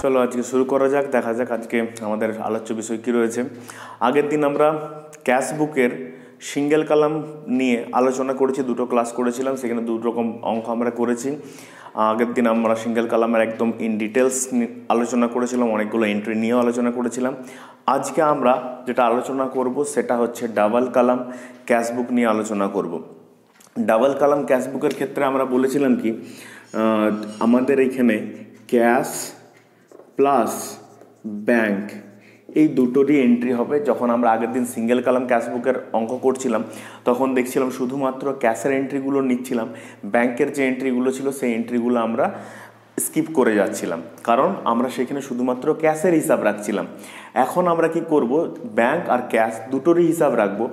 চলো আজকে শুরু করা যাক, দেখা যাক আজকে আমাদের আলোচ্য বিষয় কী রয়েছে। আগের দিন আমরা ক্যাশ বুকের সিঙ্গেল কলাম নিয়ে আলোচনা করেছি, দুটো ক্লাস করেছিলাম, সেখানে দুটো রকম অঙ্ক আমরা করেছি। আগের দিন আমরা সিঙ্গেল কলামের একদম ইন ডিটেলস আলোচনা করেছিলাম, অনেকগুলো এন্ট্রি নিয়েও আলোচনা করেছিলাম। আজকে আমরা যেটা আলোচনা করব সেটা হচ্ছে ডাবল কলাম ক্যাশ বুক নিয়ে আলোচনা করব। ডাবল কলাম ক্যাশ বুকের ক্ষেত্রে আমরা বলেছিলাম কি আমাদের এইখানে ক্যাশ প্লাস ব্যাংক এই দুটোরই এন্ট্রি হবে। যখন আমরা আগের দিন সিঙ্গেল কলাম ক্যাশ বুকের অঙ্ক করছিলাম তখন দেখছিলাম শুধুমাত্র ক্যাশের এন্ট্রিগুলো নিচ্ছিলাম, ব্যাংকের যে এন্ট্রিগুলো ছিল সেই এন্ট্রিগুলো আমরা স্কিপ করে যাচ্ছিলাম, কারণ আমরা সেখানে শুধুমাত্র ক্যাশের হিসাব রাখছিলাম। এখন আমরা কি করব, ব্যাংক আর ক্যাশ দুটোরই হিসাব রাখবো।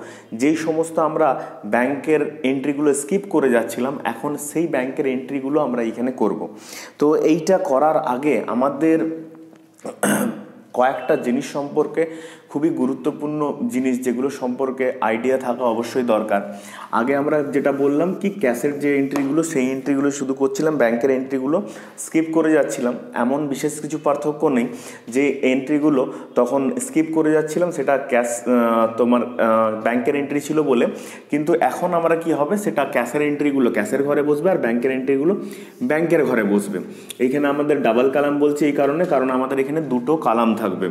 যেই সমস্ত আমরা ব্যাংকের এন্ট্রিগুলো স্কিপ করে যাচ্ছিলাম, এখন সেই ব্যাংকের এন্ট্রিগুলো আমরা এইখানে করব। তো এইটা করার আগে আমাদের কয়েকটা জিনিস সম্পর্কে, খুবই গুরুত্বপূর্ণ জিনিস যেগুলো সম্পর্কে আইডিয়া থাকা অবশ্যই দরকার। আগে আমরা যেটা বললাম কি ক্যাশের যে এন্ট্রিগুলো সেই এন্ট্রিগুলো শুধু করছিলাম, ব্যাংকের এন্ট্রিগুলো স্কিপ করে যাচ্ছিলাম। এমন বিশেষ কিছু পার্থক্য নেই যে এন্ট্রিগুলো তখন স্কিপ করে যাচ্ছিলাম সেটা ক্যাশ তোমার ব্যাংকের এন্ট্রি ছিল বলে, কিন্তু এখন আমরা কি হবে সেটা ক্যাশের এন্ট্রিগুলো ক্যাশের ঘরে বসবে আর ব্যাংকের এন্ট্রিগুলো ব্যাংকের ঘরে বসবে। এইখানে আমাদের ডাবল কলাম বলছি এই কারণে, কারণ আমাদের এখানে দুটো কলাম থাকবে।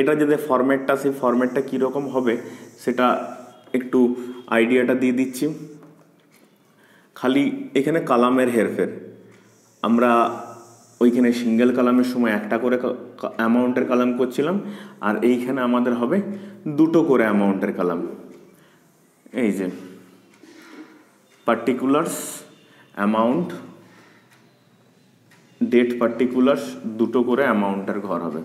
এটা যদি ফরম্যাটটা, সেই ফরম্যাটটা কীরকম হবে সেটা একটু আইডিয়াটা দিয়ে দিচ্ছি। খালি এখানে কলামের হেরফের, আমরা ওইখানে সিঙ্গেল কলামের সময় একটা করে অ্যামাউন্টের কলাম করছিলাম, আর এইখানে আমাদের হবে দুটো করে অ্যামাউন্টের কলাম। এই যে পার্টিকুলার্স, অ্যামাউন্ট, ডেট পার্টিকুলার্স, দুটো করে অ্যামাউন্টের ঘর হবে।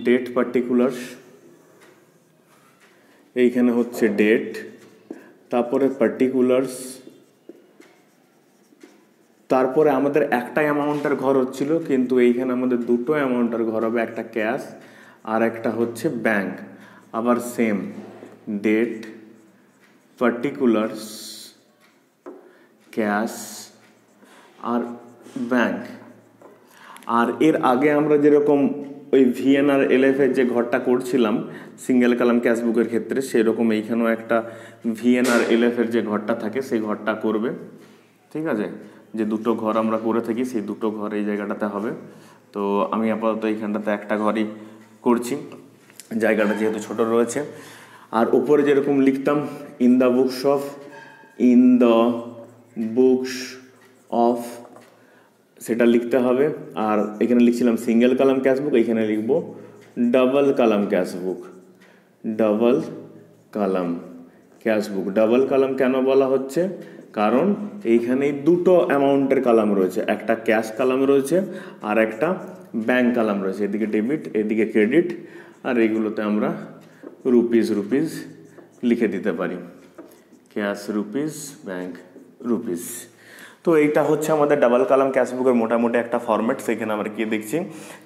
ডেট পার্টিকুলার্স, এইখানে হচ্ছে ডেট, তারপরে পার্টিকুলার্স, তারপরে আমাদের একটা অ্যামাউন্টের ঘর হচ্ছিল, কিন্তু এইখানে আমাদের দুটো অ্যামাউন্টের ঘর হবে, একটা ক্যাশ আর একটা হচ্ছে ব্যাংক। আবার সেম ডেট, পার্টিকুলার্স, ক্যাশ আর ব্যাংক। আর এর আগে আমরা যেরকম ওই ভিএনআর এলএফের যে ঘরটা করছিলাম সিঙ্গেল কলাম ক্যাশ বুকের ক্ষেত্রে, সেরকম এইখানেও একটা ভিএনআর এলএফের যে ঘরটা থাকে সেই ঘরটা করবে। ঠিক আছে, যে দুটো ঘর আমরা করে থাকি সেই দুটো ঘর এই জায়গাটাতে হবে। তো আমি আপাতত এইখানটাতে একটা ঘরই করছি, জায়গাটা যেহেতু ছোট রয়েছে। আর উপরে যেরকম লিখতাম in the books of, in the books of, সেটা লিখতে হবে। আর এখানে লিখছিলাম সিঙ্গেল কলাম ক্যাশ বুক, এইখানে লিখবো ডাবল কলাম ক্যাশ বুক, ডাবল কলাম ক্যাশ বুক। ডাবল কলাম কেন বলা হচ্ছে, কারণ এইখানে দুটো অ্যামাউন্টের কলাম রয়েছে, একটা ক্যাশ কলাম রয়েছে আর একটা ব্যাংক কলাম রয়েছে। এদিকে ডেবিট, এদিকে ক্রেডিট, আর এইগুলোতে আমরা রুপিস রুপিস লিখে দিতে পারি, ক্যাশ রুপিস, ব্যাংক রুপিস। তো এইটা হচ্ছে আমাদের ডাবল কলাম ক্যাশ বুকের মোটামুটি একটা ফরম্যাট। সেখানে আমরা কি দেখছি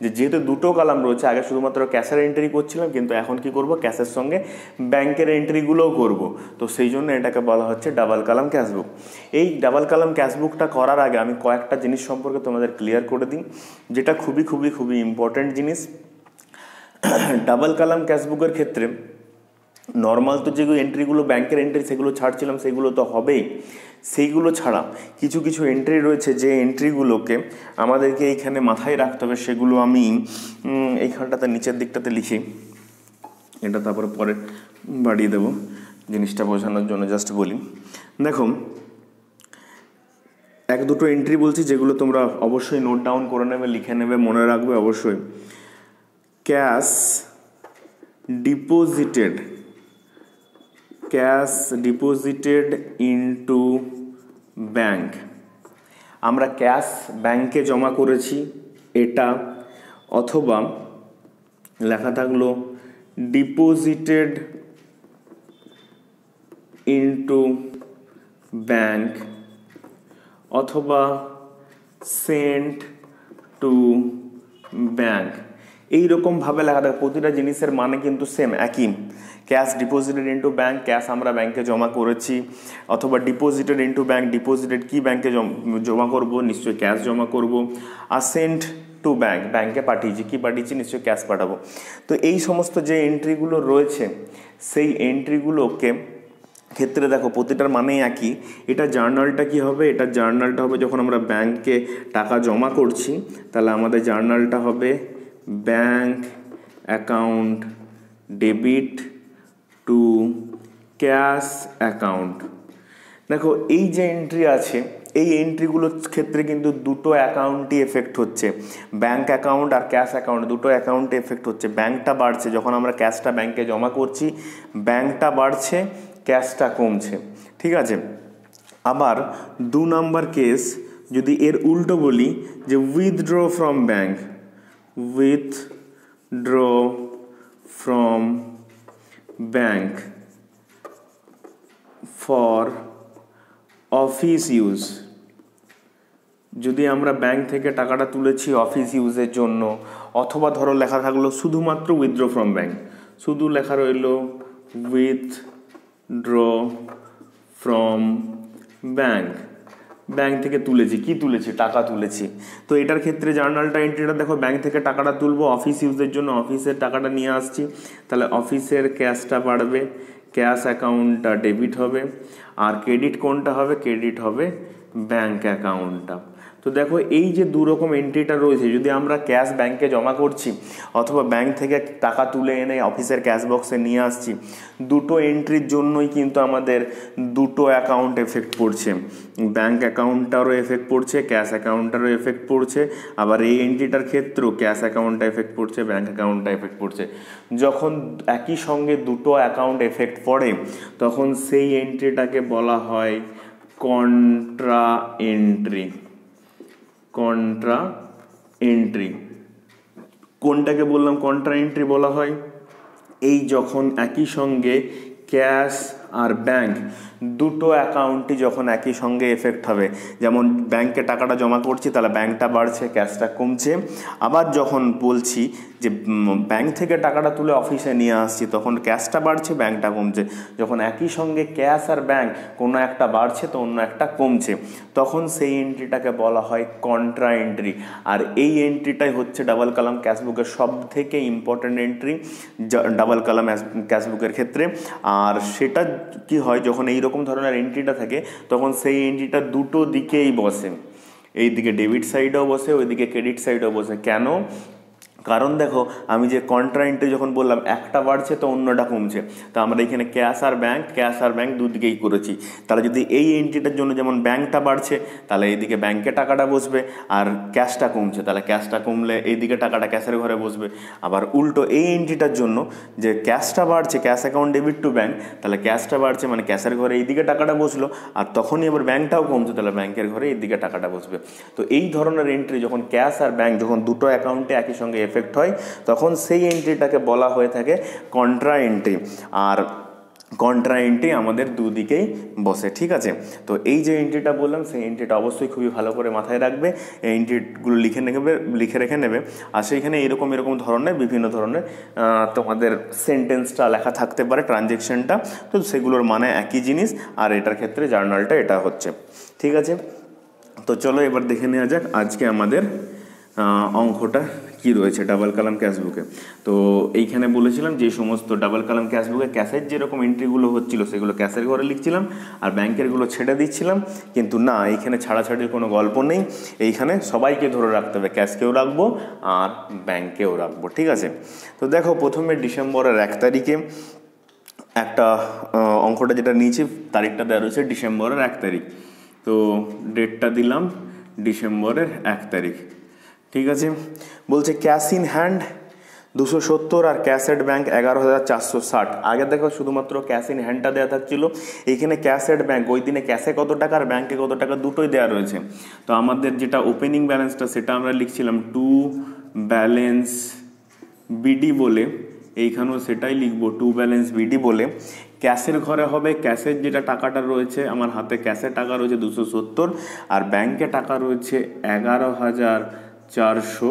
যে যেহেতু দুটো কলাম রয়েছে, আগে শুধুমাত্র ক্যাশের এন্ট্রি করছিলাম, কিন্তু এখন কি করব, ক্যাশের সঙ্গে ব্যাংকের এন্ট্রিগুলোও করব। তো সেই জন্য এটাকে বলা হচ্ছে ডাবল কলাম ক্যাশ বুক। এই ডাবল কলাম ক্যাশ বুকটা করার আগে আমি কয়েকটা জিনিস সম্পর্কে তোমাদের ক্লিয়ার করে দিই, যেটা খুবই খুবই খুবই ইম্পর্ট্যান্ট জিনিস। ডাবল কলাম ক্যাশ বুকের ক্ষেত্রে নর্মাল তো যেগুলো এন্ট্রিগুলো ব্যাংকের এন্ট্রি সেগুলো ছাড়ছিলাম, সেগুলো তো হবেই। সেইগুলো ছাড়া কিছু কিছু এন্ট্রি রয়েছে যে এন্ট্রিগুলোকে আমাদেরকে এইখানে মাথায় রাখতে হবে। সেগুলো আমি এইখানটাতে নিচের দিকটাতে লিখি, এটা তারপরে পরে বাড়িয়ে দেবো জিনিসটা বোঝানোর জন্য, জাস্ট বলি। দেখো এক দুটো এন্ট্রি বলছি যেগুলো তোমরা অবশ্যই নোট ডাউন করে নেবে, লিখে নেবে, মনে রাখবে অবশ্যই। Cash deposited, cash deposited into bank, আমরা ক্যাশ ব্যাংকে জমা করেছি এটা, অথবা লেখা থাকলো ডিপোজিটেড ইনটু ব্যাংক, অথবা সেন্ট টু ব্যাংক। এইরকমভাবে লেখা থাকে, প্রতিটা জিনিসের মানে কিন্তু সেম একই। Cash deposited into bank, cash আমরা ব্যাংকে জমা করেছি, অথবা ডিপোজিটেড ইনটু ব্যাংক, ডিপোজিটেড কি ব্যাংকে জমা করব, নিশ্চয়ই ক্যাশ জমা করব। আর সেন্ট টু ব্যাংক, ব্যাংকে পাঠিয়েছি, কি পাঠিয়েছি, নিশ্চয়ই ক্যাশ পাঠাবো। তো এই সমস্ত যে এন্ট্রিগুলো রয়েছে সেই এন্ট্রিগুলোকে ক্ষেত্রে দেখো প্রতিটার মানেই একই। এটা জার্নালটা কি হবে, এটা জার্নালটা হবে যখন আমরা ব্যাংকে টাকা জমা করছি, তাহলে আমাদের জার্নালটা হবে bank account debit two cash account. দেখো এই যে এন্ট্রি আছে, এই এন্ট্রিগুলোর ক্ষেত্রে কিন্তু দুটো অ্যাকাউন্টই এফেক্ট হচ্ছে, ব্যাংক অ্যাকাউন্ট আর ক্যাশ অ্যাকাউন্ট, দুটো অ্যাকাউন্টে এফেক্ট হচ্ছে। ব্যাংকটা বাড়ছে যখন আমরা ক্যাশটা ব্যাংকে জমা করছি, ব্যাংকটা বাড়ছে, ক্যাশটা কমছে, ঠিক আছে। আবার 2 নম্বর কেস যদি এর উল্টো বলি, যে withdraw from bank, withdraw from bank for office use, যদি আমরা ব্যাংক থেকে টাকাটা তুলেছি অফিস ইউজের জন্য, অথবা ধরো লেখা থাকলো শুধুমাত্র উইথড্র ফ্রম ব্যাংক, শুধু লেখা রইল উইথড্র ফ্রম ব্যাংক, ব্যাংক থেকে তুলেছি, কি তুলেছি, টাকা তুলেছি। তো এটার ক্ষেত্রে জার্নালটা এন্ট্রিটা দেখো, ব্যাংক থেকে টাকাটা তুলবো অফিস ইউজের জন্য, অফিসের টাকাটা নিয়ে আসছি, তাহলে অফিসের ক্যাশটা বাড়বে, ক্যাশ অ্যাকাউন্টটা ডেবিট হবে। আর ক্রেডিট কোনটা হবে, ক্রেডিট হবে ব্যাংক অ্যাকাউন্টটা। তো দেখো এই যে দু রকম এন্ট্রিটা রয়েছে, যদি আমরা ক্যাশ ব্যাংকে জমা করছি অথবা ব্যাংক থেকে টাকা তুলে এনে অফিসের ক্যাশ বক্সে নিয়ে আসছি, দুটো এন্ট্রির জন্যই কিন্তু আমাদের দুটো অ্যাকাউন্ট এফেক্ট পড়ছে, ব্যাংক অ্যাকাউন্টটারও এফেক্ট পড়ছে, ক্যাশ অ্যাকাউন্টটারও এফেক্ট পড়ছে। আবার এই এন্ট্রিটার ক্ষেত্রেও ক্যাশ অ্যাকাউন্টটা এফেক্ট পড়ছে, ব্যাংক অ্যাকাউন্টটা এফেক্ট পড়ছে। যখন একই সঙ্গে দুটো অ্যাকাউন্ট এফেক্ট পড়ে তখন সেই এন্ট্রিটাকে বলা হয় কন্ট্রা এন্ট্রি। কন্ট্রা এন্ট্রি কোনটাকে বললাম কন্ট্রা এন্ট্রি বলা হয়, এই যখন একই সঙ্গে ক্যাশ আর ব্যাংক দুটো অ্যাকাউন্টই যখন একই সঙ্গে এফেক্ট হবে, যেমন ব্যাংকে টাকাটা জমা করছি তাহলে ব্যাংকটা বাড়ছে, ক্যাশটা কমছে। আবার যখন বলছি যে ব্যাংক থেকে টাকাটা তুলে অফিসে নিয়ে আসছি তখন ক্যাশটা বাড়ছে, ব্যাংকটা কমছে। যখন একই সঙ্গে ক্যাশ আর ব্যাংক কোনো একটা বাড়ছে তো অন্য একটা কমছে, তখন সেই এন্ট্রিটাকে বলা হয় কন্ট্রা এন্ট্রি। আর এই এন্ট্রিটাই হচ্ছে ডাবল কলাম ক্যাশবুকের সব থেকে ইম্পর্ট্যান্ট এন্ট্রি ডাবল কলাম ক্যাশবুকের ক্ষেত্রে। আর সেটা কি হয়, যখন এইরকম ধরনের এন্ট্রিটা থাকে তখন সেই এন্ট্রিটা দুটো দিকেই বসে, এই দিকে ডেবিট সাইডেও বসে, ওইদিকে ক্রেডিট সাইডেও বসে। কেন? কারণ দেখো আমি যে কন্ট্রা এন্ট্রি যখন বললাম একটা বাড়ছে তো অন্যটা কমছে, তো আমরা এখানে ক্যাশ আর ব্যাংক দুদিকেই করেছি। তাহলে যদি এই এন্ট্রিটার জন্য যেমন ব্যাংকটা বাড়ছে তাহলে এইদিকে ব্যাংকে টাকাটা বসবে, আর ক্যাশটা কমছে তাহলে ক্যাশটা কমলে এইদিকে টাকাটা ক্যাশের ঘরে বসবে। আবার উল্টো এই এন্ট্রিটার জন্য যে ক্যাশটা বাড়ছে, cash account debit to bank, তাহলে ক্যাশটা বাড়ছে মানে ক্যাশের ঘরে এইদিকে টাকাটা বসলো, আর তখনই আবার ব্যাংকটাও কমছে তাহলে ব্যাংকের ঘরে এইদিকে টাকাটা বসবে। তো এই ধরনের এন্ট্রি যখন ক্যাশ আর ব্যাংক যখন দুটো অ্যাকাউন্টে একই সঙ্গে এফেক্ট হয় তখন সেই এন্ট্রিটাকে বলা হয়ে থাকে কন্ট্রা এন্ট্রি। আর কন্ট্রা এন্ট্রি আমাদের দুদিকেই বসে, ঠিক আছে। তো এই যে এন্ট্রিটা বললাম সেই এন্ট্রিটা অবশ্যই খুবই ভালো করে মাথায় রাখবে, এই এন্ট্রিগুলো লিখে রেখে নেবে। আর সেইখানে এরকম ধরনের বিভিন্ন ধরনের তোমাদের সেন্টেন্সটা লেখা থাকতে পারে, ট্রানজ্যাকশনটা, তো সেগুলোর মানে একই জিনিস। আর এটার ক্ষেত্রে জার্নালটা এটা হচ্ছে, ঠিক আছে। তো চলো এবার দেখে নেওয়া যাক আজকে আমাদের অঙ্কটা কি রয়েছে ডাবল কলাম ক্যাশবুকে। তো এইখানে বলেছিলাম যে সমস্ত ডাবল কলাম ক্যাশবুকে ক্যাশের যেরকম এন্ট্রিগুলো হচ্ছিল সেগুলো ক্যাশের ঘরে লিখছিলাম আর ব্যাংকেরগুলো ছেড়ে দিচ্ছিলাম, কিন্তু না, এইখানে ছাড়াছাড়ির কোনো গল্প নেই। এইখানে সবাইকে ধরে রাখতে হবে, ক্যাশকেও রাখবো আর ব্যাংকেও রাখবো, ঠিক আছে। তো দেখো প্রথমে ডিসেম্বরের 1 তারিখে একটা অঙ্কটা যেটা নিয়েছি তারিখটা দেওয়া রয়েছে ডিসেম্বরের 1 তারিখ। তো ডেটটা দিলাম ডিসেম্বরের 1 তারিখ, ঠিক আছে। বলছে ক্যাশ ইন হ্যান্ড 270 আর ক্যাশ এট ব্যাংক 11,460। আগে দেখো শুধুমাত্র ক্যাশ ইন হ্যান্ডটা দেওয়া থাকছিল, এইখানে ক্যাশ এট ব্যাংক ওই দিনে ক্যাশে কত টাকা আর ব্যাংকে কত টাকা দুটোই দেওয়া রয়েছে। তো আমাদের যেটা ওপেনিং ব্যালেন্সটা সেটা আমরা লিখছিলাম টু ব্যালেন্স বিডি বলে, এইখানেও সেটাই লিখবো টু ব্যালেন্স বিডি বলে। ক্যাশের ঘরে হবে ক্যাশের যেটা টাকাটা রয়েছে, আমার হাতে ক্যাশের টাকা রয়েছে 270 আর ব্যাংকে টাকা রয়েছে 11,460।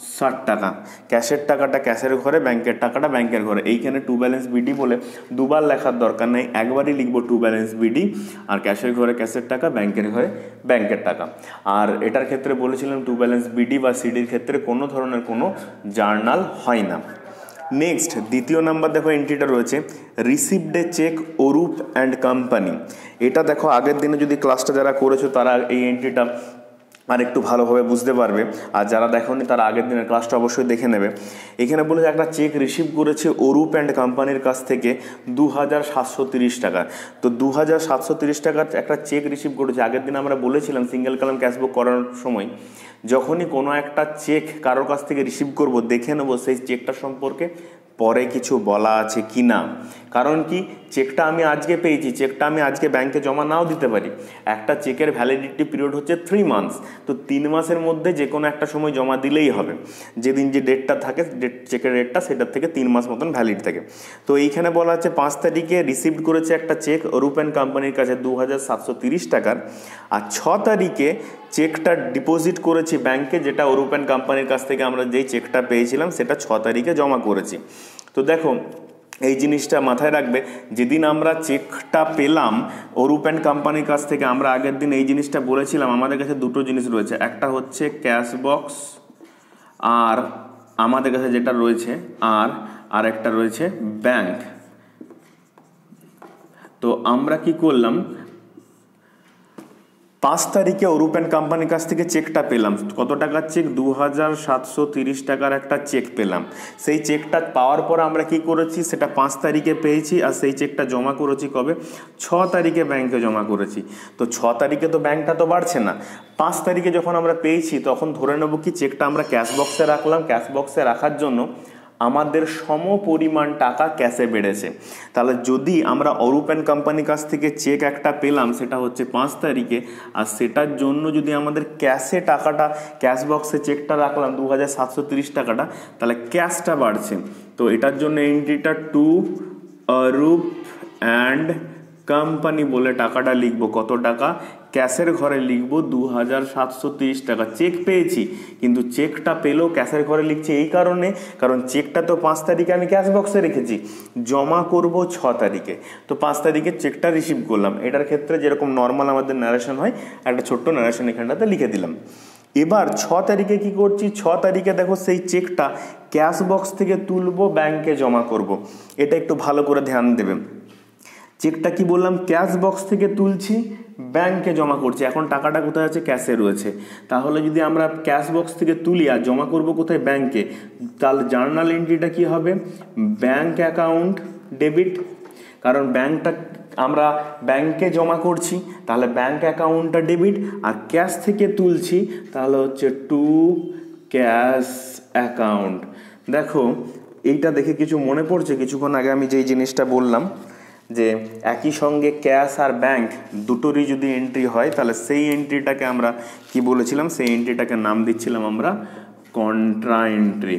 60 টাকা। ক্যাশের টাকাটা ক্যাশের ঘরে, ব্যাংকের টাকাটা ব্যাংকের ঘরে। এইখানে টু ব্যালেন্স বিডি বলে দুবার লেখার দরকার নেই, একবারই লিখবো টু ব্যালেন্স বিডি। আর ক্যাশের ঘরে ক্যাশের টাকা, ব্যাংকের ঘরে ব্যাংকের টাকা। আর এটার ক্ষেত্রে বলেছিলাম টু ব্যালেন্স বিডি বা সিডির ক্ষেত্রে কোনো ধরনের কোনো জার্নাল হয় না। নেক্সট দ্বিতীয় নাম্বার দেখো এন্ট্রিটা রয়েছে received a cheque Arup and company. এটা দেখো আগের দিনে যদি ক্লাসটা যারা করেছো তারা এই এন্ট্রিটা আর একটু ভালোভাবে বুঝতে পারবে, আর যারা দেখোনি তারা আগের দিনের ক্লাসটা অবশ্যই দেখে নেবে। এখানে বলে একটা চেক রিসিভ করেছে অরূপ অ্যান্ড কোম্পানির কাছ থেকে 2730 টাকা। তো 2730 টাকার একটা চেক রিসিভ করেছে। আগের দিন আমরা বলেছিলাম সিঙ্গেল কলাম ক্যাশবুক করার সময় যখনই কোনো একটা চেক কারোর কাছ থেকে রিসিভ করব দেখে নেবো সেই চেকটা সম্পর্কে পরে কিছু বলা আছে কি না। কারণ কি, চেকটা আমি আজকে পেয়েছি, চেকটা আমি আজকে ব্যাংকে জমা নাও দিতে পারি। একটা চেকের ভ্যালিডিটি পিরিয়ড হচ্ছে 3 মান্থস। তো 3 মাসের মধ্যে যে কোনো একটা সময় জমা দিলেই হবে। যেদিন যে ডেটটা থাকে চেকের ডেটটা সেটার থেকে 3 মাস মতন ভ্যালিড থাকে। তো এইখানে বলা আছে 5 তারিখে রিসিভড করেছে একটা চেক অরূপ অ্যান্ড কোম্পানির কাছে 2730 টাকার। আর 6 তারিখে চেকটা ডিপোজিট করেছি ব্যাংকে, যেটা অরূপ অ্যান্ড কোম্পানির কাছ থেকে আমরা যেই চেকটা পেয়েছিলাম সেটা 6 তারিখে জমা করেছি। তো দেখো এই জিনিসটা মাথায় রাখবে, যেদিন আমরা চেকটা পেলাম অরূপ অ্যান্ড কোম্পানির কাছ থেকে, আমরা আগের দিন এই জিনিসটা বলেছিলাম আমাদের কাছে দুটো জিনিস রয়েছে, একটা হচ্ছে ক্যাশ বক্স আর আমাদের কাছে যেটা রয়েছে আর একটা রয়েছে ব্যাংক। তো আমরা কি করলাম, 5 তারিখে অরূপ অ্যান্ড কোম্পানির কাছ থেকে চেকটা পেলাম। কত টাকার চেক? 2730 টাকার একটা চেক পেলাম। সেই চেকটা পাওয়ার পর আমরা কি করেছি, সেটা 5 তারিখে পেয়েছি আর সেই চেকটা জমা করেছি কবে? 6 তারিখে ব্যাংকে জমা করেছি। তো 6 তারিখে তো ব্যাংকটা তো বাড়ছে না। 5 তারিখে যখন আমরা পেয়েছি তখন ধরে নেব কি চেকটা আমরা ক্যাশ বক্সে রাখলাম। ক্যাশ বক্সে রাখার জন্য আমাদের সম পরিমাণ টাকা ক্যাশে বেড়েছে। তাহলে যদি আমরা অরূপ অ্যান্ড কোম্পানির কাছ থেকে চেক একটা পেলাম সেটা হচ্ছে 5 তারিখে, আর সেটার জন্য যদি আমাদের ক্যাশে টাকাটা ক্যাশ বক্সে চেকটা রাখলাম 2730 টাকাটা, তাহলে ক্যাশটা বাড়ছে। তো এটার জন্য এন্ট্রিটা টু অরূপ অ্যান্ড কোম্পানি বলে টাকাটা লিখবো। কত টাকা? ক্যাশের ঘরে লিখবো 2730 টাকা। চেক পেয়েছি কিন্তু চেকটা পেলো ক্যাশের ঘরে লিখছি এই কারণে, কারণ চেকটা তো 5 তারিখে আমি ক্যাশ বক্সে রেখেছি, জমা করব 6 তারিখে। তো 5 তারিখে চেকটা রিসিভ করলাম। এটার ক্ষেত্রে যেরকম নর্মাল আমাদের ন্যারেশন হয়, একটা ছোট্ট ন্যারেশন এখানটাতে লিখে দিলাম। এবার 6 তারিখে কি করছি, 6 তারিখে দেখো সেই চেকটা ক্যাশ বক্স থেকে তুলবো, ব্যাংকে জমা করব। এটা একটু ভালো করে ধ্যান দেবে। চেকটা কি বললাম, ক্যাশ বক্স থেকে তুলছি, ব্যাংকে জমা করছি। এখন টাকাটা কোথায় আছে? ক্যাশে রয়েছে। তাহলে যদি আমরা ক্যাশ বক্স থেকে তুলি আর জমা করব কোথায়? ব্যাংকে, তাহলে জার্নাল এন্ট্রিটা কি হবে? Bank account debit. কারণ ব্যাংকটা আমরা ব্যাংকে জমা করছি, তাহলে ব্যাংক অ্যাকাউন্টটা ডেবিট। আর ক্যাশ থেকে তুলছি তাহলে হচ্ছে টু ক্যাশ অ্যাকাউন্ট। দেখো এইটা দেখে কিছু মনে পড়ছে? কিছুক্ষণ আগে আমি যেই জিনিসটা বললাম যে একই সঙ্গে ক্যাশ আর ব্যাংক দুটোরই যদি এন্ট্রি হয় তাহলে সেই এন্ট্রিটাকে আমরা কি বলেছিলাম, সেই এন্ট্রিটাকে নাম দিচ্ছিলাম আমরা কন্ট্রা এন্ট্রি।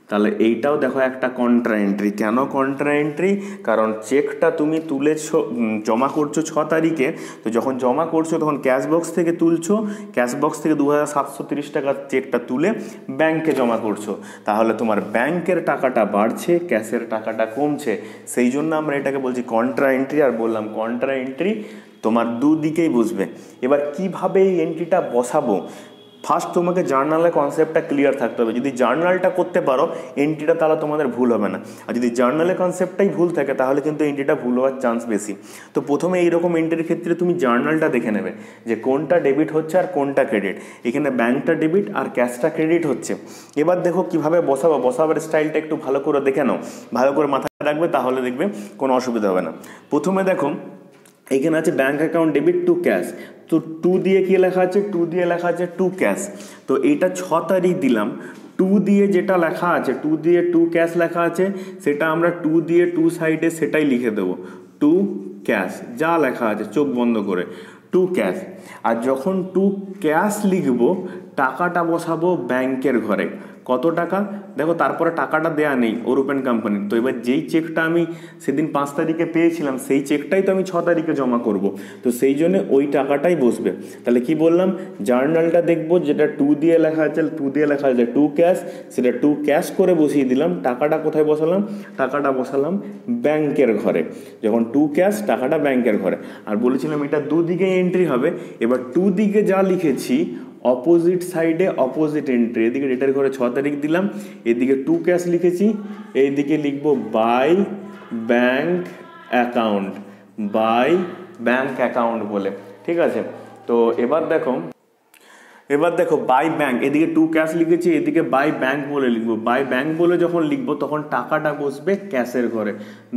তাহলে এইটাও দেখো একটা কন্ট্রা এন্ট্রি। কেন কন্ট্রা এন্ট্রি? কারণ চেকটা তুমি তুলেছো, জমা করছো 6 তারিখে, তো যখন জমা করছো তখন ক্যাশ বক্স থেকে তুলছো, ক্যাশ বক্স থেকে 2730 টাকার চেকটা তুলে ব্যাংকে জমা করছো। তাহলে তোমার ব্যাংকের টাকাটা বাড়ছে, ক্যাশের টাকাটা কমছে। সেই জন্য আমরা এটাকে বলছি কন্ট্রা এন্ট্রি। আর বললাম কন্ট্রা এন্ট্রি তোমার দুদিকেই বুঝবে। এবার কিভাবে এই এন্ট্রিটা বসাবো, ফার্স্ট তোমাকে জার্নালের কনসেপ্টটা ক্লিয়ার থাকতে হবে। যদি জার্নালটা করতে পারো এন্ট্রিটা, তাহলে তোমাদের ভুল হবে না। আর যদি জার্নালের কনসেপ্টটাই ভুল থাকে তাহলে কিন্তু এন্ট্রিটা ভুল হওয়ার চান্স বেশি। তো প্রথমে এইরকম এন্ট্রির ক্ষেত্রে তুমি জার্নালটা দেখে নেবে যে কোনটা ডেবিট হচ্ছে আর কোনটা ক্রেডিট। এখানে ব্যাংকটা ডেবিট আর ক্যাশটা ক্রেডিট হচ্ছে। এবার দেখো কিভাবে বসাবো, বসাবার স্টাইলটা একটু ভালো করে দেখে নাও, ভালো করে মাথায় রাখবে, তাহলে দেখবে কোনো অসুবিধা হবে না। প্রথমে দেখো এখানে আছে bank account debit two cash. তো টু দিয়ে কি লেখা আছে? টু দিয়ে লেখা আছে টু ক্যাশ। তো এইটা 6 তারিখ দিলাম। টু দিয়ে যেটা লেখা আছে, টু দিয়ে টু ক্যাশ লেখা আছে, সেটা আমরা টু দিয়ে টু সাইডে সেটাই লিখে দেবো, টু ক্যাশ যা লেখা আছে চোখ বন্ধ করে, টু ক্যাশ। আর যখন টু ক্যাশ লিখবো টাকাটা বসাবো ব্যাংকের ঘরে। কত টাকা দেখো, তারপরে টাকাটা দেয়া নেই অরূপ অ্যান্ড কোম্পানির। তো এবার যেই চেকটা আমি সেদিন 5 তারিখে পেয়েছিলাম সেই চেকটাই তো আমি 6 তারিখে জমা করব, তো সেই জন্য ওই টাকাটাই বসবে। তাহলে কি বললাম, জার্নালটা দেখবো যেটা 2 দিয়ে লেখা আছে, 2 দিয়ে লেখা আছে 2 ক্যাশ, সেটা 2 ক্যাশ করে বসিয়ে দিলাম। টাকাটা কোথায় বসালাম, টাকাটা বসালাম ব্যাংকের ঘরে। যখন 2 ক্যাশ, টাকাটা ব্যাংকের ঘরে। আর বলেছিলাম এটা দুদিকে এন্ট্রি হবে। এবার 2 দিকে যা লিখেছি অপোজিট সাইডে অপোজিট এন্ট্রি, এদিকে ডেটের ঘরে 6 তারিখ দিলাম, এদিকে 2 ক্যাশ লিখেছি, এইদিকে লিখবো by bank account, by bank account বলে। ঠিক আছে, তো এবার দেখো বাই ব্যাংক, এদিকে 2 ক্যাশ লিখেছি, এদিকে বাই ব্যাংক বলে লিখবো। বাই ব্যাংক বলে যখন লিখবো তখন টাকাটা বসবে ক্যাশের ঘরে,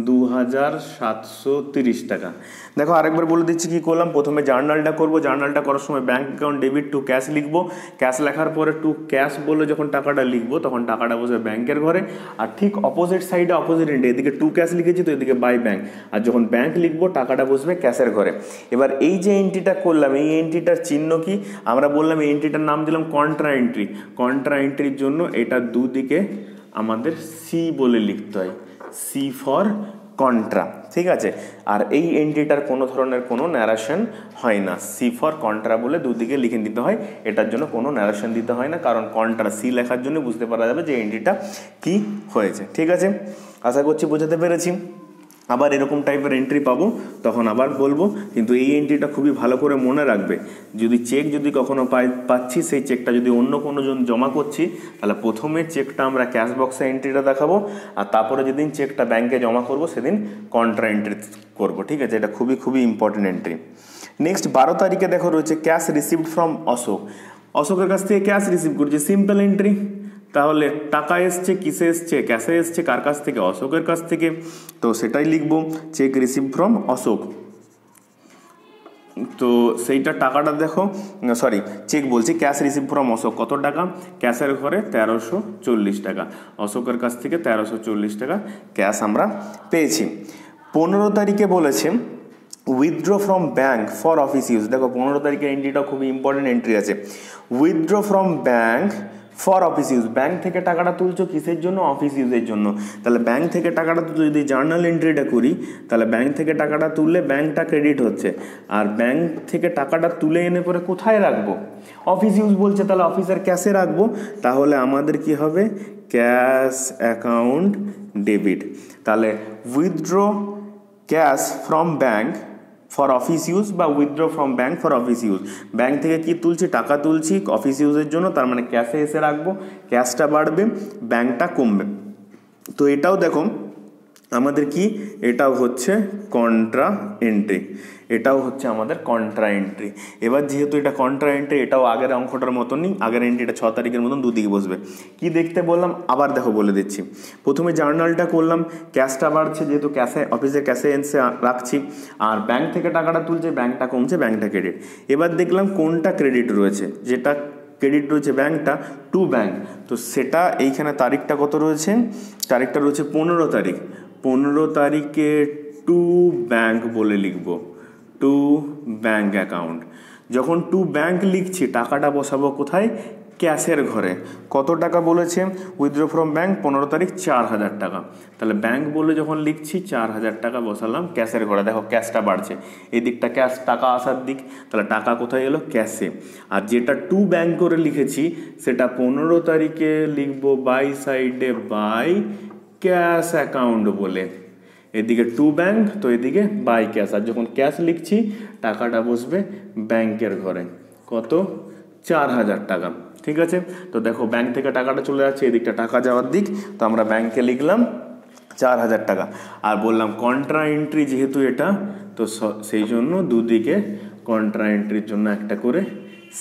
2730 টাকা। দেখো আরেকবার বলে দিচ্ছি কি করলাম। প্রথমে জার্নালটা করব, জার্নালটা করার সময় bank account debit two cash লিখবো। ক্যাশ লেখার পরে 2 ক্যাশ বলে যখন টাকাটা লিখবো তখন টাকাটা বসবে ব্যাংকের ঘরে। আর ঠিক অপোজিট সাইডে অপোজিট এন্ট্রি, এদিকে 2 ক্যাশ লিখেছি তো এদিকে বাই ব্যাংক, আর যখন ব্যাংক লিখবো টাকাটা বসবে ক্যাশের ঘরে। এবার এই যে এন্ট্রিটা করলাম, এই এন্ট্রিটার চিহ্ন কি, আমরা বললাম এই এন্ট্রিটার নাম দিলাম কন্ট্রা এন্ট্রি। কন্ট্রা এন্ট্রির জন্য এটা দুদিকে আমাদের সি বলে লিখতে হয়, সি ফর কন্ট্রা। ঠিক আছে, আর এই এন্ট্রিটার কোনো ধরনের কোনো ন্যারেশন হয় না, সি ফর কন্ট্রা বলে দুদিকে লিখে দিতে হয়। এটার জন্য কোনো ন্যারেশন দিতে হয় না, কারণ কন্ট্রা সি লেখার জন্য বুঝতে পারা যাবে যে এন্ট্রিটা কি হয়েছে। ঠিক আছে, আশা করছি বোঝাতে পেরেছি। আবার এরকম টাইপের এন্ট্রি পাবো তখন আবার বলবো, কিন্তু এই এন্ট্রিটা খুবই ভালো করে মনে রাখবে। যদি কখনো পাচ্ছি সেই চেকটা যদি অন্য কোনো জন জমা করছি, তাহলে প্রথমে চেকটা আমরা ক্যাশ বক্সে এন্ট্রিটা দেখাবো, আর তারপরে যেদিন চেকটা ব্যাংকে জমা করব সেদিন কন্ট্রা এন্ট্রি করবো। ঠিক আছে, এটা খুবই ইম্পর্টেন্ট এন্ট্রি। নেক্সট 12 তারিখে দেখো রয়েছে ক্যাশ রিসিভড ফ্রম অশোক। অশোকের কাছ থেকে ক্যাশ রিসিভ করছে, সিম্পল এন্ট্রি। তাহলে টাকা এসছে কিসে এসছে, ক্যাশে এসছে, কার কাছ থেকে, অশোকের কাছ থেকে, তো সেটাই লিখবো চেক রিসিভ ফ্রম অশোক। তো সেইটা টাকাটা দেখো, সরি চেক বলছি, ক্যাশ রিসিভ ফ্রম অশোক কত টাকা, ক্যাশের ঘরে 1340 টাকা, অশোকের কাছ থেকে 1340 টাকা ক্যাশ আমরা পেয়েছি। 15 তারিখে বলেছে withdraw from bank for office use. দেখো 15 তারিখের এন্ট্রিটা খুবই ইম্পর্টেন্ট এন্ট্রি আছে, withdraw from bank for office use. Bank থেকে টাকাটা তুলছো কিসের জন্য, অফিস ইউজের জন্য। তাহলে ব্যাংক থেকে টাকাটা যদি জার্নাল এন্ট্রিটা করি, তাহলে ব্যাংক থেকে টাকাটা তুললে ব্যাংকটা ক্রেডিট হচ্ছে, আর ব্যাংক থেকে টাকাটা তুলে এনে পরে কোথায় রাখবো, অফিস ইউজ বলছে, তাহলে অফিসের ক্যাশে রাখবো। তাহলে আমাদের কি হবে, ক্যাশ অ্যাকাউন্ট ডেবিট। তাহলে withdraw cash from bank for office use বা withdraw from bank for office use. Bank থেকে কি তুলছি, টাকা তুলছি অফিস ইউজের জন্য, তার মানে ক্যাশে এসে রাখবো, ক্যাশটা বাড়বে, ব্যাংকটা কমবে। তো এটাও দেখো আমাদের কি, এটাও হচ্ছে কন্ট্রা এন্ট্রি, এটাও হচ্ছে আমাদের কন্ট্রা এন্ট্রি। এবার যেহেতু এটা কন্ট্রা এন্ট্রি, এটাও আগের অঙ্কটার মতনই, আগের এন্ট্রিটা 6 তারিখের মতন দুদিকে বসবে। কি দেখতে বললাম আবার দেখো বলে দিচ্ছি। প্রথমে জার্নালটা করলাম, ক্যাশটা বাড়ছে যেহেতু ক্যাশে, অফিসের ক্যাশে এসে রাখছি, আর ব্যাংক থেকে টাকাটা তুলছে, ব্যাংকটা কমছে, ব্যাংকটা ক্রেডিট। এবার দেখলাম কোনটা ক্রেডিট রয়েছে, যেটা ক্রেডিট রয়েছে ব্যাংকটা টু ব্যাংক, তো সেটা এইখানে তারিখটা কত রয়েছে, তারিখটা রয়েছে 15 তারিখ। 15 তারিখে টু ব্যাংক বলে লিখবো, টু ব্যাংক অ্যাকাউন্ট। যখন টু ব্যাংক লিখছি টাকাটা বসাবো কোথায়, ক্যাশের ঘরে। কত টাকা বলেছে, উইথড্র ফ্রম ব্যাংক 15 তারিখ 4000 টাকা। তাহলে ব্যাংক বলে যখন লিখছি 4000 টাকা বসালাম ক্যাশের ঘরে। দেখো ক্যাশটা বাড়ছে, এই দিকটা ক্যাশ, টাকা আসার দিক, তাহলে টাকা কোথায় এলো, ক্যাশে। আর যেটা টু ব্যাংক করে লিখেছি সেটা 15 তারিখে লিখবো বাই সাইডে বাই ক্যাশ অ্যাকাউন্ট বলে, এদিকে টু ব্যাংক তো এদিকে বাই ক্যাশ। আর যখন ক্যাশ লিখছি টাকাটা বসবে ব্যাংকের ঘরে, কত, 4000 টাকা। ঠিক আছে, তো দেখো ব্যাংক থেকে টাকাটা চলে যাচ্ছে, এদিকটা টাকা যাওয়ার দিক, তো আমরা ব্যাংকে লিখলাম 4000 টাকা। আর বললাম কন্ট্রা এন্ট্রি যেহেতু এটা, তো সেই জন্য দুদিকে কন্ট্রা এন্ট্রির জন্য একটা করে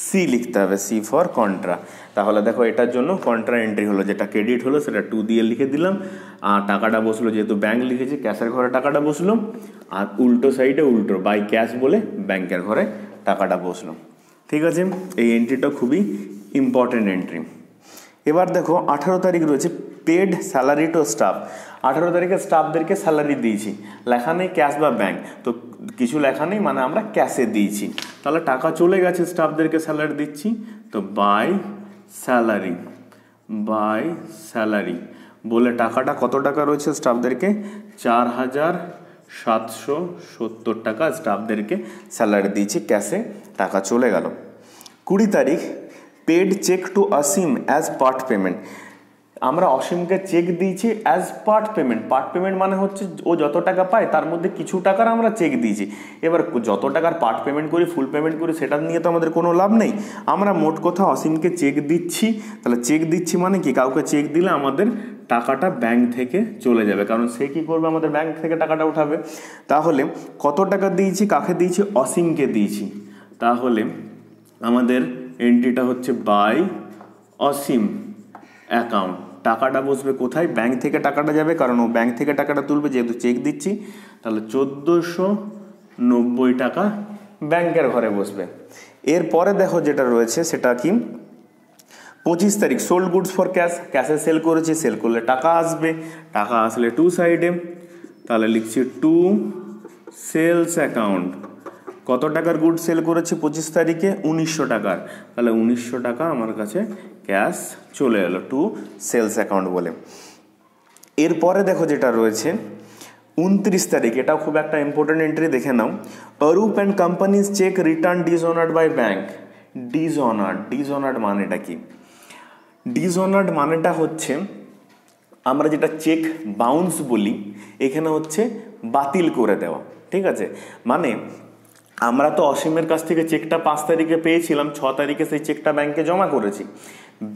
সি লিখতে হবে, সি ফর কন্ট্রা। তাহলে দেখো এটার জন্য কন্ট্রা এন্ট্রি হলো, যেটা ক্রেডিট হলো সেটা 2 দিয়ে লিখে দিলাম, আর টাকাটা বসলো যেহেতু ব্যাংক লিখেছি ক্যাশের ঘরে টাকাটা বসলো, আর উল্টো সাইডে উল্টো বাই ক্যাশ বলে ব্যাংকের ঘরে টাকাটা বসলো। ঠিক আছে, এই এন্ট্রিটা খুবই ইম্পর্টেন্ট এন্ট্রি। এবার দেখো 18 তারিখ রয়েছে পেড স্যালারি টু স্টাফ। 18 তারিখে স্টাফদেরকে স্যালারি দিয়েছি, লেখা নেই ক্যাশ বা ব্যাংক, তো কিছু লেখা নেই মানে আমরা ক্যাশে দিয়েছি, তাহলে টাকা চলে গেছে, স্টাফদেরকে স্যালারি দিচ্ছি, তো বাই স্যালারি, বাই স্যালারি বলে টাকাটা কত টাকা রয়েছে স্টাফদেরকে 4770 টাকা স্টাফদেরকে স্যালারি দিয়েছি, ক্যাশে টাকা চলে গেল। 20 তারিখ পেড চেক টু অসীম অ্যাজ পার্ট পেমেন্ট, আমরা অসীমকে চেক দিয়েছি as part payment. Part payment মানে হচ্ছে ও যত টাকা পায় তার মধ্যে কিছু টাকার আমরা চেক দিয়েছি। এবার যত টাকার পার্ট পেমেন্ট করি ফুল পেমেন্ট করি সেটা নিয়ে তো আমাদের কোনো লাভ নেই, আমরা মোট কথা অসীমকে চেক দিচ্ছি। তাহলে চেক দিচ্ছি মানে কি, কাউকে চেক দিলে আমাদের টাকাটা ব্যাংক থেকে চলে যাবে, কারণ সে কী করবে, আমাদের ব্যাংক থেকে টাকাটা উঠাবে। তাহলে কত টাকা দিয়েছি, কাকে দিয়েছি, অসীমকে দিয়েছি। তাহলে আমাদের এন্ট্রিটা হচ্ছে বাই অসীম অ্যাকাউন্ট। টাকাটা বসবে কোথায়, ব্যাংক থেকে টাকাটা যাবে, কারণ ও ব্যাংক থেকে টাকাটা তুলবে যেহেতু চেক দিচ্ছি। তাহলে 1490 টাকা ব্যাংকের ঘরে বসবে। এরপরে দেখো যেটা রয়েছে সেটা কি, 25 তারিখ সোল্ড গুডস ফর ক্যাশ, ক্যাশে সেল করেছি, সেল করলে টাকা আসবে, টাকা আসলে টু সাইডে, তাহলে লিখছি টু সেলস অ্যাকাউন্ট। কত টাকার গুড সেল করেছি 25 তারিখে, 1900 টাকার, তাহলে 1900 টাকা আমার কাছে ক্যাশ চলে এলো টু সেলস অ্যাকাউন্ট বলে। এরপরে দেখো যেটা রয়েছে 29 তারিখ, এটাও খুব একটা ইম্পর্টেন্ট এন্ট্রি, দেখে নাও। Arup and companies cheque return dishonoured by bank. Dishonoured মানেটা কি, ডিসঅনার্ড মানেটা হচ্ছে আমরা যেটা চেক বাউন্স বলি, এখানে হচ্ছে বাতিল করে দেওয়া, ঠিক আছে। মানে আমরা তো অসীমের কাছ থেকে চেকটা 5 তারিখে পেয়েছিলাম, 6 তারিখে সেই চেকটা ব্যাংকে জমা করেছি।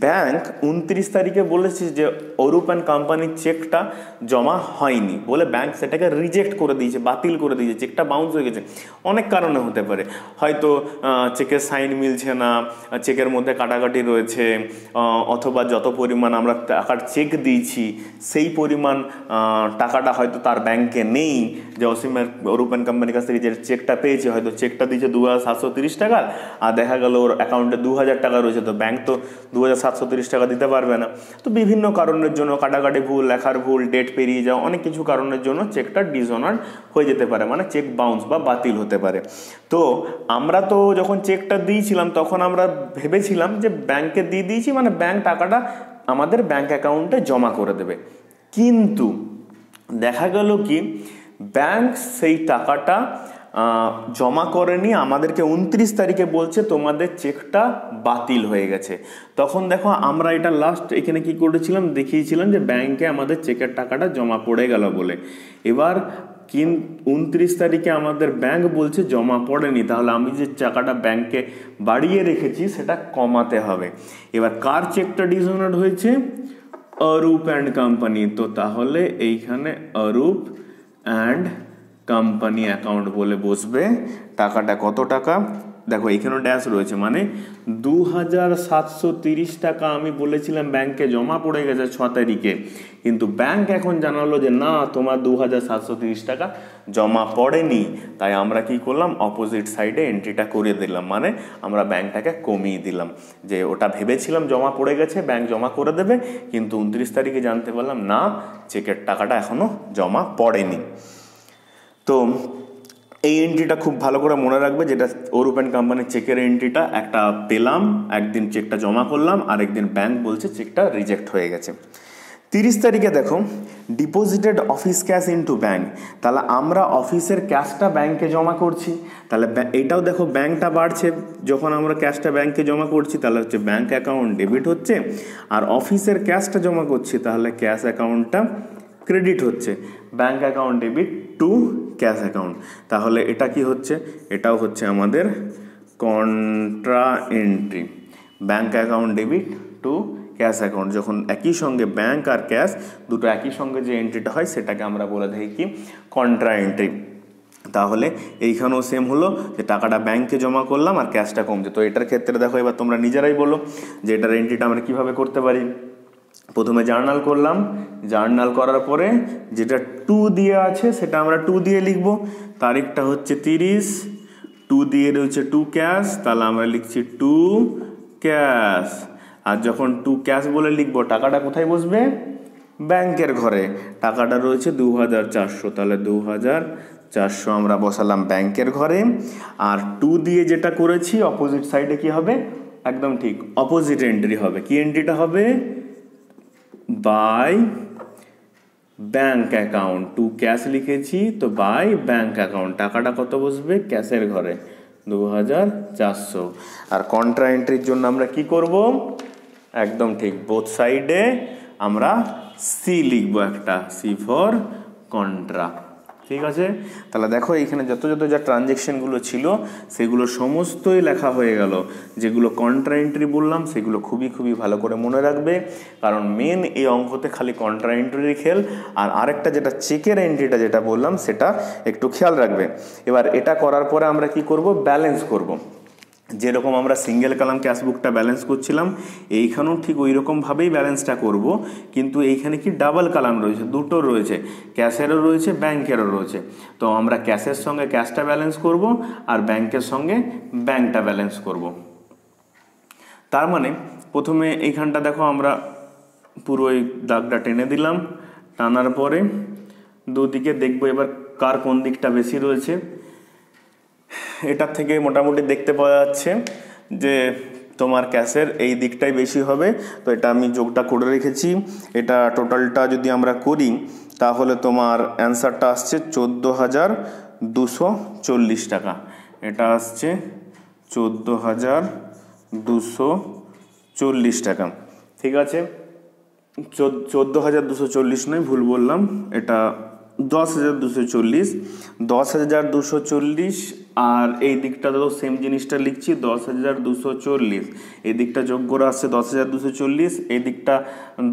ব্যাংক 29 তারিখে বলেছে যে অরূপ অ্যান্ড কোম্পানির চেকটা জমা হয়নি বলে ব্যাংক সেটাকে রিজেক্ট করে দিয়েছে, বাতিল করে দিয়েছে, চেকটা বাউন্স হয়ে গেছে। অনেক কারণে হতে পারে, হয়তো চেকের সাইন মিলছে না, চেকের মধ্যে কাটাকাটি রয়েছে, অথবা যত পরিমাণ আমরা টাকার চেক দিয়েছি সেই পরিমাণ টাকাটা হয়তো তার ব্যাংকে নেই। যে অসীমের অরূপ অ্যান্ড কোম্পানির কাছ থেকে যে চেকটা পেয়েছে, হয়তো চেকটা দিয়েছে 2730 টাকার, আর দেখা গেল ওর অ্যাকাউন্টে 2000 টাকা রয়েছে, তো ব্যাংক তো 2730 টাকা দিতে পারবে না। তো বিভিন্ন কারণের জন্য, কাটাকাটি ভুল, লেখার ভুল, ডেট পেরিয়ে যাওয়া, অনেক কিছু কারণের জন্য চেকটা ডিসঅনার্ড হয়ে যেতে পারে, মানে চেক বাউন্স বা বাতিল হতে পারে। তো আমরা তো যখন চেকটা দিয়েছিলাম তখন আমরা ভেবেছিলাম যে ব্যাংকে দিয়ে দিয়েছি, মানে ব্যাংক টাকাটা আমাদের ব্যাংক অ্যাকাউন্টে জমা করে দেবে। কিন্তু দেখা গেল কি ব্যাংক সেই টাকাটা জমা করেনি, আমাদেরকে 29 তারিখে বলছে তোমাদের চেকটা বাতিল হয়ে গেছে। তখন দেখো আমরা এটা লাস্ট এখানে কি করেছিলাম, দেখিয়েছিলাম যে ব্যাংকে আমাদের চেকের টাকাটা জমা পড়ে গেল বলে। এবার 29 তারিখে আমাদের ব্যাংক বলছে জমা পড়েনি, তাহলে আমি যে টাকাটা ব্যাংকে বাড়িয়ে রেখেছি সেটা কমাতে হবে। এবার কার চেকটা ডিসঅনার্ড হয়েছে, অরূপ অ্যান্ড কোম্পানি, তো তাহলে এইখানে অরূপ অ্যান্ড কোম্পানি অ্যাকাউন্ট বলে বসবে। টাকাটা কত টাকা দেখো এখানেও ড্যাশ রয়েছে, মানে 2730 টাকা আমি বলেছিলাম ব্যাংকে জমা পড়ে গেছে 6 তারিখে, কিন্তু ব্যাংক এখন জানালো যে না তোমার 2730 টাকা জমা পড়েনি। তাই আমরা কি করলাম, অপোজিট সাইডে এন্ট্রিটা করে দিলাম, মানে আমরা ব্যাংকটাকে কমিয়ে দিলাম। যে ওটা ভেবেছিলাম জমা পড়ে গেছে, ব্যাংক জমা করে দেবে, কিন্তু 29 তারিখে জানতে পারলাম না, চেকের টাকাটা এখনো জমা পড়েনি। তো এই এন্ট্রিটা খুব ভালো করে মনে রাখবে, যেটা অরূপ অ্যান্ড কোম্পানির চেকের এন্ট্রিটা, একটা পেলাম, একদিন চেকটা জমা করলাম, আরেকদিন ব্যাংক বলছে চেকটা রিজেক্ট হয়ে গেছে। 30 তারিখে দেখো deposited office cash into bank, তাহলে আমরা অফিসের ক্যাশটা ব্যাংকে জমা করছি, তাহলে এইটাও দেখো ব্যাংকটা বাড়ছে, যখন আমরা ক্যাশটা ব্যাংকে জমা করছি তাহলে হচ্ছে ব্যাংক অ্যাকাউন্ট ডেবিট হচ্ছে, আর অফিসের ক্যাশটা জমা করছি তাহলে ক্যাশ অ্যাকাউন্টটা ক্রেডিট হচ্ছে, bank account debit two cash account. তাহলে এটা কি হচ্ছে, এটাও হচ্ছে আমাদের contra entry, bank account debit two cash account. যখন একই সঙ্গে ব্যাংক আর ক্যাশ দুটো একই সঙ্গে যে এন্ট্রিটা হয় সেটাকে আমরা বলে থাকি কি কন্ট্রা এন্ট্রি। তাহলে এইখানেও সেম হলো যে টাকাটা ব্যাংকে জমা করলাম আর ক্যাশটা কমছে। তো এটার ক্ষেত্রে দেখো এবার তোমরা নিজেরাই বলো যে এটার এন্ট্রিটা আমরা কীভাবে করতে পারি। প্রথমে জার্নাল করলাম, জার্নাল করার পরে যেটা 2 দিয়ে আছে সেটা আমরা 2 দিয়ে লিখব, তারিখটা হচ্ছে 30, 2 দিয়ে রয়েছে 2 ক্যাশ, তাহলে আমরা লিখছি 2 ক্যাশ। আর যখন 2 ক্যাশ বলে লিখবো টাকাটা কোথায় বসবে, ব্যাংকের ঘরে। টাকাটা রয়েছে 2400, তাহলে 2400 আমরা বসালাম ব্যাংকের ঘরে। আর 2 দিয়ে যেটা করেছি অপোজিট সাইডে কি হবে, একদম ঠিক অপোজিট এন্ট্রি হবে। কি এন্ট্রিটা হবে, by bank account, to cash লিখেছি তো বাই ব্যাঙ্ক অ্যাকাউন্ট, টাকাটা কত বসবে ক্যাশের ঘরে 2400। আর কন্ট্রা এন্ট্রির জন্য আমরা কি করব, একদম ঠিক বোথ সাইডে আমরা সি লিখবো, একটা সি ফর কন্ট্রা। ঠিক আছে, তাহলে দেখো এইখানে যত যত যা ট্রানজ্যাকশনগুলো ছিল সেগুলো সমস্তই লেখা হয়ে গেল। যেগুলো কন্ট্রা এন্ট্রি বললাম সেগুলো খুবই খুবই ভালো করে মনে রাখবে, কারণ মেন এই অঙ্কতে খালি কন্ট্রা এন্ট্রির খেল। আর আরেকটা যেটা চেকের এন্ট্রিটা যেটা বললাম সেটা একটু খেয়াল রাখবে। এবার এটা করার পরে আমরা কি করব, ব্যালেন্স করব। যেরকম আমরা সিঙ্গেল কলাম ক্যাশবুকটা ব্যালেন্স করছিলাম এইখানেও ঠিক ওই রকমভাবেই ব্যালেন্সটা করব, কিন্তু এইখানে কি ডাবল কলাম রয়েছে, দুটো রয়েছে, ক্যাশেরও রয়েছে ব্যাংকেরও রয়েছে। তো আমরা ক্যাশের সঙ্গে ক্যাশটা ব্যালেন্স করব আর ব্যাংকের সঙ্গে ব্যাংকটা ব্যালেন্স করব। তার মানে প্রথমে এইখানটা দেখো আমরা পুরো এই দাগটা টেনে দিলাম, টানার পরে দুদিকে দেখবো এবার কার কোন দিকটা বেশি রয়েছে। এটার থেকে মোটামুটি দেখতে পাওয়া যাচ্ছে যে তোমার ক্যাশের এই দিকটাই বেশি হবে। তো এটা আমি যোগটা করে রেখেছি। এটা টোটালটা যদি আমরা করি তাহলে তোমার অ্যান্সারটা আসছে 14,240 টাকা। এটা আসছে 14,240 টাকা। ঠিক আছে, 14,240 নয়, ভুল বললাম, এটা 10,240। 10,240 আর এই দিকটা তো সেম জিনিসটা লিখছি 10,240, এই দিকটা যোগ করে আসছে 10,240, এই দিকটা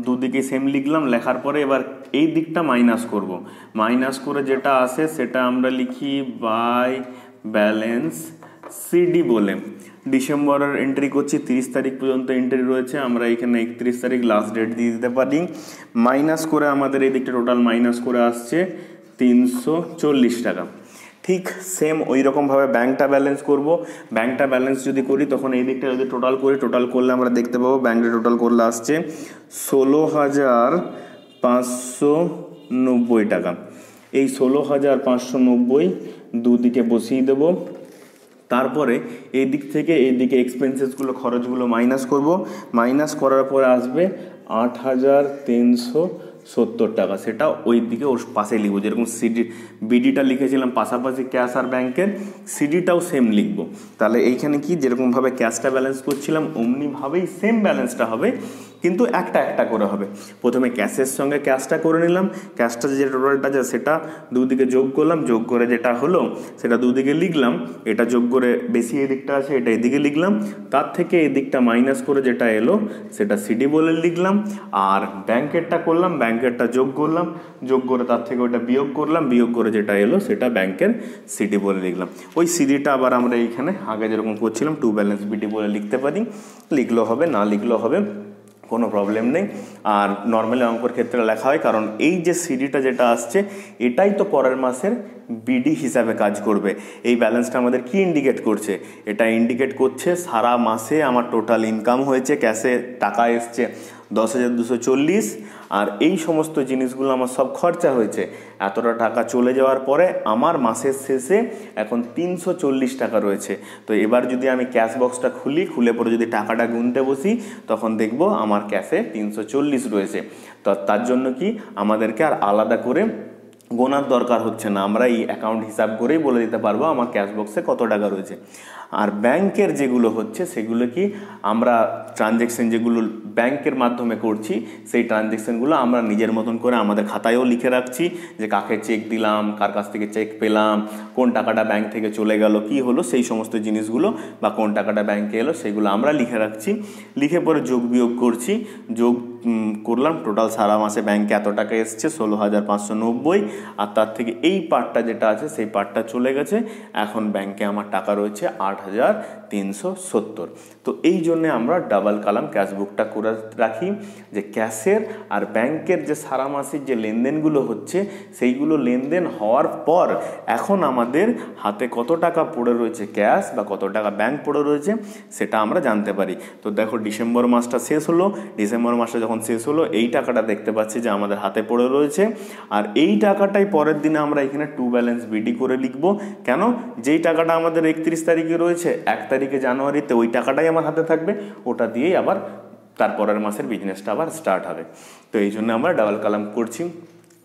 দুদিকে সেম লিখলাম, লেখার পরে এবার এই দিকটা মাইনাস করব। মাইনাস করে যেটা আসে সেটা আমরা লিখি বাই ব্যালেন্স সিডি বলে। ডিসেম্বরের এন্ট্রি করছি, 30 তারিখ পর্যন্ত এন্ট্রি রয়েছে, আমরা এখানে 31 তারিখ লাস্ট ডেট দিয়ে দিতে পারি। মাইনাস করে আমাদের এই দিকটা টোটাল মাইনাস করে আসছে 340 টাকা। ঠিক সেম ওই রকমভাবে ব্যাংকটা ব্যালেন্স করব। ব্যাংকটা ব্যালেন্স যদি করি তখন এই দিকটা যদি টোটাল করি, টোটাল করলে আমরা দেখতে পাবো ব্যাংকটা টোটাল করলে আসছে 16,590 টাকা। এই 16,590 দুদিকে বসিয়ে দেবো। তারপরে এই দিক থেকে এই দিকে এক্সপেন্সেসগুলো খরচগুলো মাইনাস করব। মাইনাস করার পরে আসবে 8,370 টাকা। সেটা ওই দিকে ওর পাশে লিখবো, যেরকম সিডি বিডিটা লিখেছিলাম পাশাপাশি ক্যাশ আর ব্যাংকের, সিডিটাও সেম লিখবো। তাহলে এইখানে কি যেরকমভাবে ক্যাশটা ব্যালেন্স করছিলাম অমনিভাবেই সেম ব্যালেন্সটা হবে, কিন্তু একটা একটা করে হবে। প্রথমে ক্যাশের সঙ্গে ক্যাশটা করে নিলাম, ক্যাশটা যে টোটালটা আছে সেটা দুদিকে যোগ করলাম, যোগ করে যেটা হলো সেটা দুদিকে লিখলাম। এটা যোগ করে বেশি এই দিকটা আছে এটা এদিকে লিখলাম, তার থেকে এই দিকটা মাইনাস করে যেটা এলো সেটা সিডি বলে লিখলাম। আর ব্যাংকেরটা করলাম, ব্যাংকেরটা যোগ করলাম, যোগ করে তার থেকে ওটা বিয়োগ করলাম, বিয়োগ করে যেটা এলো সেটা ব্যাংকের সিডি বলে লিখলাম। ওই সিডিটা আবার আমরা এইখানে আগে যেরকম করছিলাম টু ব্যালেন্স বিডি বলে লিখতে পারি, লিখলেও হবে না লিখলেও হবে, কোনো প্রবলেম নেই। আর নর্মালি অঙ্কর ক্ষেত্রে লেখা হয়, কারণ এই যে সিডিটা যেটা আসছে এটাই তো পরের মাসের বিডি হিসাবে কাজ করবে। এই ব্যালেন্সটা আমাদের কি ইন্ডিকেট করছে, এটা ইন্ডিকেট করছে সারা মাসে আমার টোটাল ইনকাম হয়েছে, ক্যাশে টাকা এসছে 10,240, আর এই সমস্ত জিনিসগুলো আমার সব খরচা হয়েছে। এতটা টাকা চলে যাওয়ার পরে আমার মাসের শেষে এখন 340 টাকা রয়েছে। তো এবার যদি আমি ক্যাশ বক্সটা খুলি, খুলে পরে যদি টাকাটা গুনতে বসি তখন দেখব আমার ক্যাশে 340 রয়েছে। তো তার জন্য কি আমাদেরকে আর আলাদা করে গোনার দরকার হচ্ছে না, আমরা এই অ্যাকাউন্ট হিসাব করেই বলে দিতে পারবো আমার ক্যাশ বক্সে কত টাকা রয়েছে। আর ব্যাংকের যেগুলো হচ্ছে সেগুলো কি আমরা ট্রানজ্যাকশন যেগুলো ব্যাংকের মাধ্যমে করছি সেই ট্রানজ্যাকশনগুলো আমরা নিজের মতন করে আমাদের খাতায়ও লিখে রাখছি, যে কাকে চেক দিলাম, কার কাছ থেকে চেক পেলাম, কোন টাকাটা ব্যাংক থেকে চলে গেল, কি হলো সেই সমস্ত জিনিসগুলো, বা কোন টাকাটা ব্যাংকে এলো সেগুলো আমরা লিখে রাখছি। লিখে পরে যোগ বিয়োগ করছি, যোগ করলাম টোটাল সারা মাসে ব্যাংকে এত টাকা এসছে 16,590, আর তার থেকে এই পার্টটা যেটা আছে সেই পার্টটা চলে গেছে। এখন ব্যাংকে আমার টাকা রয়েছে 8,370। তো এই জন্যে আমরা ডাবল কলাম ক্যাশবুকটা করে রাখি, যে ক্যাশের আর ব্যাংকের যে সারা মাসের যে লেনদেনগুলো হচ্ছে সেইগুলো লেনদেন হওয়ার পর এখন আমাদের হাতে কত টাকা পড়ে রয়েছে ক্যাশ বা কত টাকা ব্যাংক পড়ে রয়েছে সেটা আমরা জানতে পারি। তো দেখো ডিসেম্বর মাসটা শেষ হলো, ডিসেম্বর মাসটা যখন শেষ হলো এই টাকাটা দেখতে পাচ্ছি যে আমাদের হাতে পড়ে রয়েছে, আর এই টাকাটাই পরের দিনে আমরা এখানে টু ব্যালেন্স বিডি করে লিখব। কেন, যেই টাকাটা আমাদের 31 তারিখে রয়েছে 1 তারিখে জানুয়ারিতে ওই টাকাটাই আমার হাতে থাকবে, ওটা দিয়েই আবার তারপরের মাসের বিজনেসটা আবার স্টার্ট হবে। তো এই জন্য আমরা ডাবল কালাম করছি।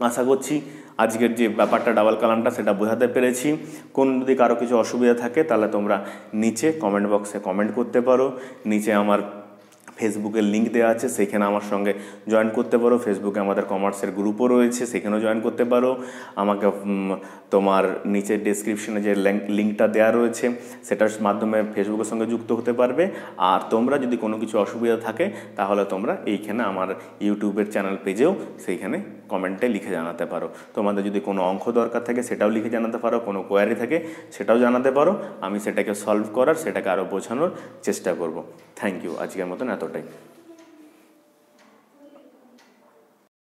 আশা করছি আজকের যে ব্যাপারটা ডাবল কালামটা সেটা বোঝাতে পেরেছি। কোন যদি কারো কিছু অসুবিধা থাকে তাহলে তোমরা নিচে কমেন্ট বক্সে কমেন্ট করতে পারো। নিচে আমার ফেসবুকের লিঙ্ক দেওয়া আছে, সেখানে আমার সঙ্গে জয়েন করতে পারো। ফেসবুকে আমাদের কমার্সের গ্রুপও রয়েছে, সেখানেও জয়েন করতে পারো। আমাকে তোমার নিচের ডেসক্রিপশনে যে লিঙ্কটা দেওয়া রয়েছে সেটার মাধ্যমে ফেসবুকের সঙ্গে যুক্ত হতে পারবে। আর তোমরা যদি কোনো কিছু অসুবিধা থাকে তাহলে তোমরা এইখানে আমার ইউটিউবের চ্যানেল পেজেও সেইখানে কমেন্টে লিখে জানাতে পারো। তোমাদের যদি কোনো অঙ্ক দরকার থাকে সেটাও লিখে জানাতে পারো, কোনো কোয়ারি থাকে সেটাও জানাতে পারো। আমি সেটাকে সলভ করার, সেটাকে আরও বোঝানোর চেষ্টা করব। থ্যাংক ইউ, আজকের মতন এতটাই।